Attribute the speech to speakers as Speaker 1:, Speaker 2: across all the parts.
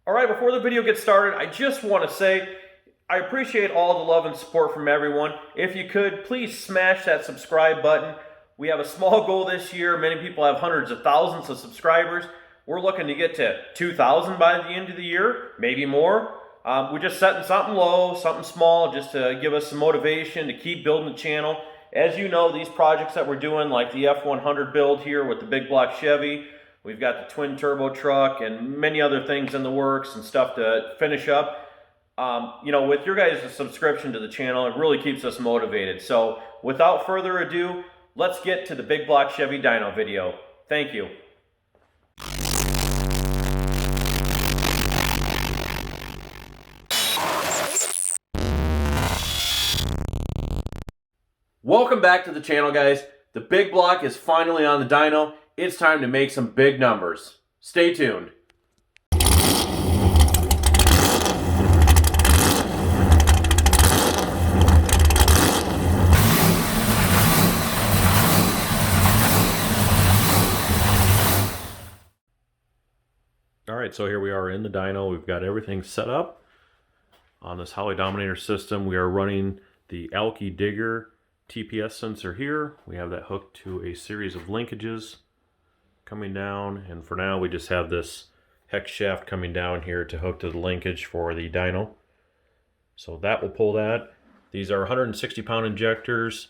Speaker 1: All right, before the video gets started, I just want to say I appreciate all the love and support from everyone. If you could, please smash that subscribe button. We have a small goal this year. Many people have hundreds of thousands of subscribers. We're looking to get to 2,000 by the end of the year, maybe more. We're just setting something low, something small, just to give us some motivation to keep building the channel. As you know, these projects that we're doing, like the F100 build here with the big block Chevy, we've got the twin turbo truck and many other things in the works and stuff to finish up. You know, with your guys' subscription to the channel, it really keeps us motivated. So without further ado, let's get to the big block Chevy dyno video. Thank you. Welcome back to the channel, guys. The big block is finally on the dyno. It's time to make some big numbers. Stay tuned. All right, so here we are in the dyno. We've got everything set up on this Holley Dominator system. We are running the alky digger TPS sensor here. We have that hooked to a series of linkages coming down, and for now we just have this hex shaft coming down here to hook to the linkage for the dyno. So that will pull that. These are 160 pound injectors,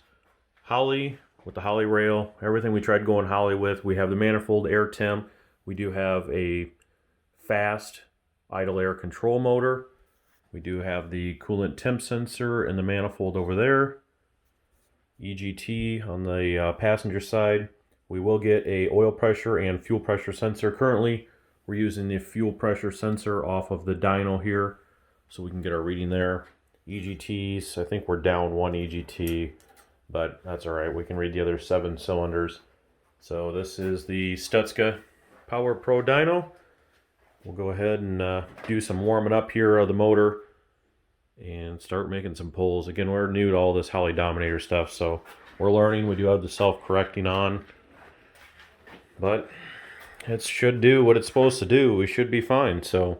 Speaker 1: Holley with the Holley rail, everything we tried going Holley with. We have the manifold air temp. We do have a fast idle air control motor. We do have the coolant temp sensor in the manifold over there. EGT on the passenger side. We will get a oil pressure and fuel pressure sensor. Currently we're using the fuel pressure sensor off of the dyno here so we can get our reading there. EGTs, I think we're down one EGT, but that's alright, we can read the other 7 cylinders. So this is the Stutzka Power Pro dyno. We'll go ahead and do some warming up here of the motor and start making some pulls. Again, we're new to all this Holley Dominator stuff, so we're learning. We do have the self-correcting on, but it should do what it's supposed to do. We should be fine. So,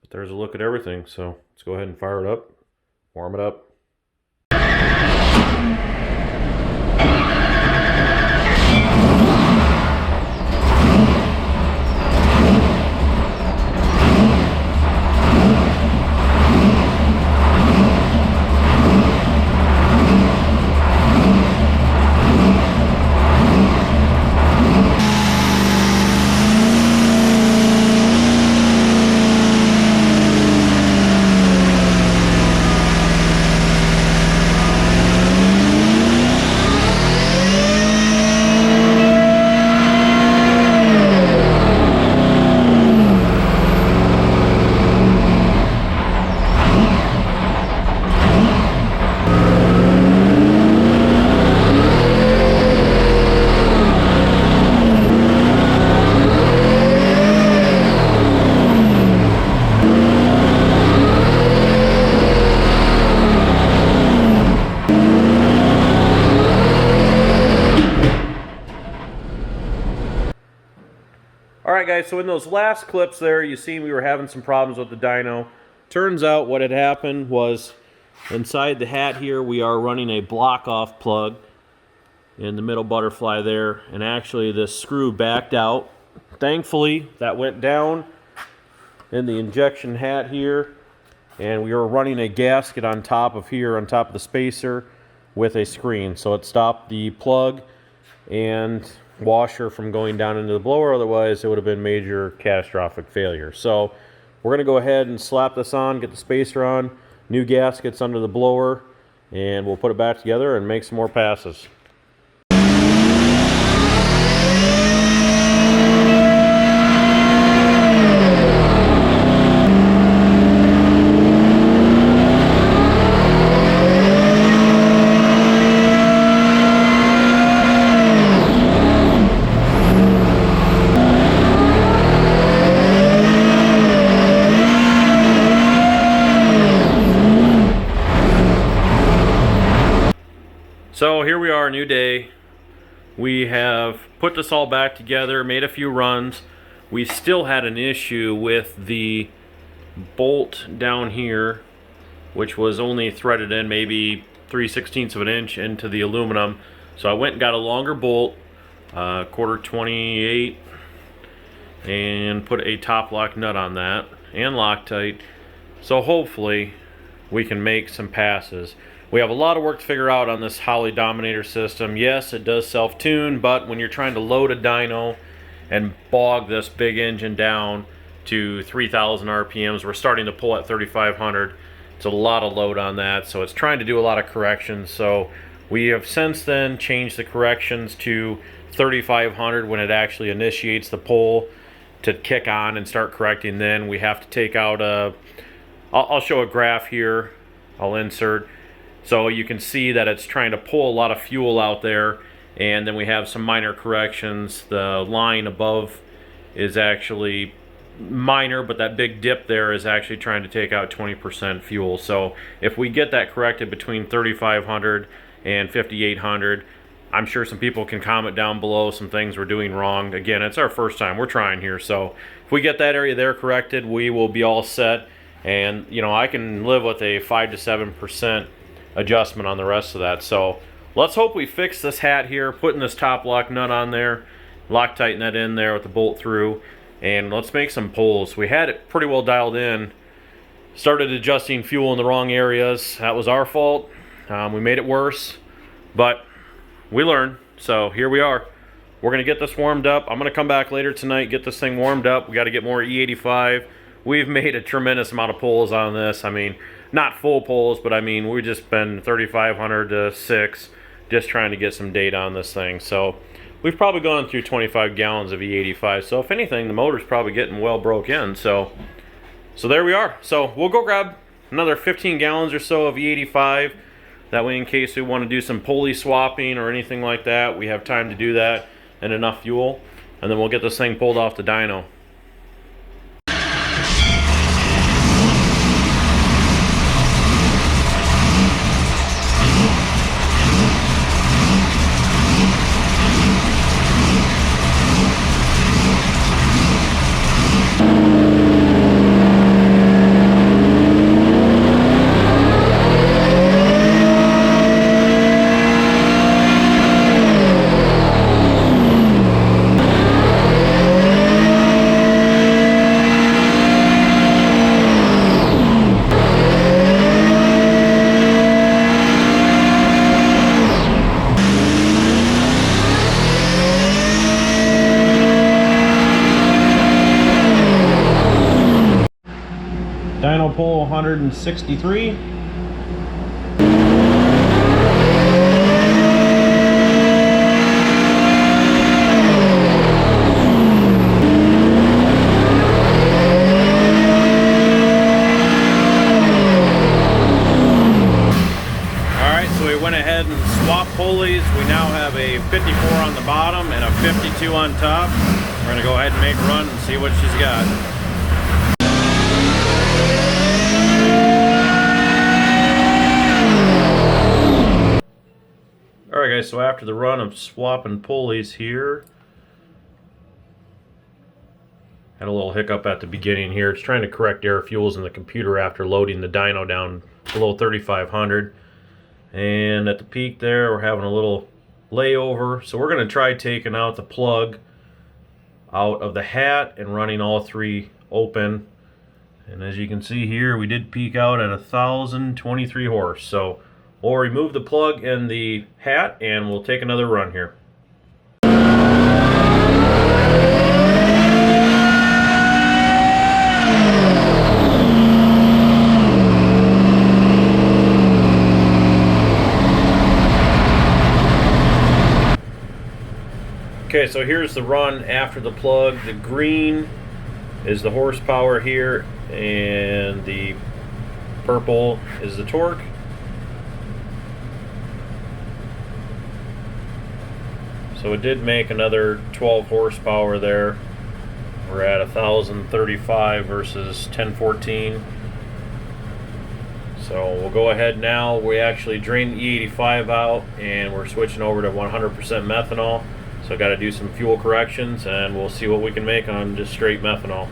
Speaker 1: but there's a look at everything. So let's go ahead and fire it up, warm it up. Alright guys, so in those last clips there, you see we were having some problems with the dyno. Turns out what had happened was inside the hat here we are running a block off plug in the middle butterfly there, and actually this screw backed out. Thankfully that went down in the injection hat here, and we were running a gasket on top of here, on top of the spacer with a screen, so it stopped the plug and washer from going down into the blower. Otherwise it would have been major catastrophic failure. So we're going to go ahead and slap this on, get the spacer on, new gaskets under the blower, and we'll put it back together and make some more passes. So here we are, new day. We have put this all back together, made a few runs. we still had an issue with the bolt down here, which was only threaded in maybe 3/16 of an inch into the aluminum. So I went and got a longer bolt, quarter 28, and put a top lock nut on that and Loctite. So hopefully we can make some passes. We have a lot of work to figure out on this Holley Dominator system. Yes, it does self-tune, but when you're trying to load a dyno and bog this big engine down to 3,000 RPMs, we're starting to pull at 3,500. It's a lot of load on that, so it's trying to do a lot of corrections. So we have since then changed the corrections to 3,500 when it actually initiates the pull to kick on and start correcting. Then we have to take out I'll show a graph here, I'll insert, so you can see that it's trying to pull a lot of fuel out there, and then we have some minor corrections. The line above is actually minor, but that big dip there is actually trying to take out 20% fuel. So if we get that corrected between 3,500 and 5,800, I'm sure some people can comment down below some things we're doing wrong. Again, it's our first time, we're trying here, so if we get that area there corrected, we will be all set. And you know, I can live with a 5 to 7% adjustment on the rest of that. So let's hope we fix this hat here, putting this top lock nut on there, Loctite that in there with the bolt through, and let's make some pulls. We had it pretty well dialed in, started adjusting fuel in the wrong areas. That was our fault. We made it worse, but we learned. So here we are. We're gonna get this warmed up. I'm gonna come back later tonight, get this thing warmed up. We got to get more E85. We've made a tremendous amount of pulls on this. I mean, not full pulls, but I mean, we've just been 3,500 to 6, just trying to get some data on this thing. So we've probably gone through 25 gallons of E85. So if anything, the motor's probably getting well broke in. So there we are. So we'll go grab another 15 gallons or so of E85. That way, in case we want to do some pulley swapping or anything like that, we have time to do that and enough fuel. And then we'll get this thing pulled off the dyno. Dyno pull 163. Alright, so we went ahead and swapped pulleys. We now have a 54 on the bottom and a 52 on top. We're going to go ahead and make a run and see what she's got. Alright guys, so after the run of swapping pulleys here, had a little hiccup at the beginning here. It's trying to correct air fuels in the computer after loading the dyno down below 3,500. And at the peak there, we're having a little layover. So we're going to try taking out the plug out of the hat and running all three open. And as you can see here, we did peak out at 1,023 horse. So we'll remove the plug in the hat and we'll take another run here. Okay, so here's the run after the plug. The green is the horsepower here and the purple is the torque. So it did make another 12 horsepower there. We're at 1,035 versus 1,014. So we'll go ahead now. We actually drained the E85 out and we're switching over to 100% methanol. So got to do some fuel corrections, and we'll see what we can make on just straight methanol.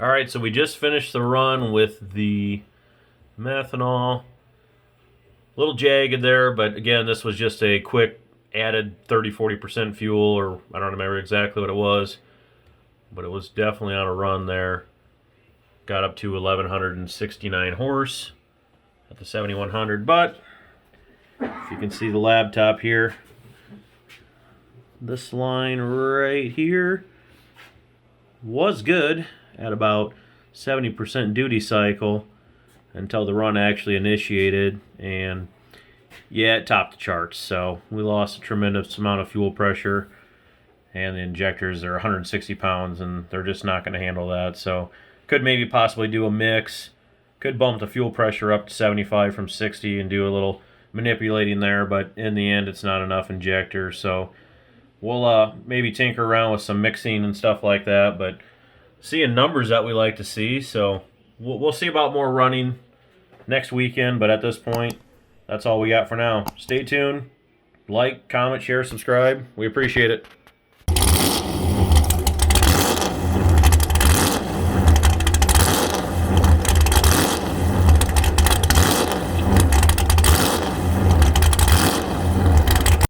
Speaker 1: Alright, so we just finished the run with the methanol. A little jagged there, but again, this was just a quick added 30-40% fuel, or I don't remember exactly what it was, but it was definitely on a run there. Got up to 1169 horse at the 7100, but if you can see the lab top here, this line right here was good at about 70% duty cycle until the run actually initiated, and yeah, it topped the charts. So we lost a tremendous amount of fuel pressure, and the injectors are 160 pounds and they're just not going to handle that. So could maybe possibly do a mix, could bump the fuel pressure up to 75 from 60 and do a little manipulating there, but in the end it's not enough injectors. So we'll maybe tinker around with some mixing and stuff like that, but seeing numbers that we like to see. So we'll see about more running next weekend, but at this point, that's all we got for now. Stay tuned. Like, comment, share, subscribe. We appreciate it.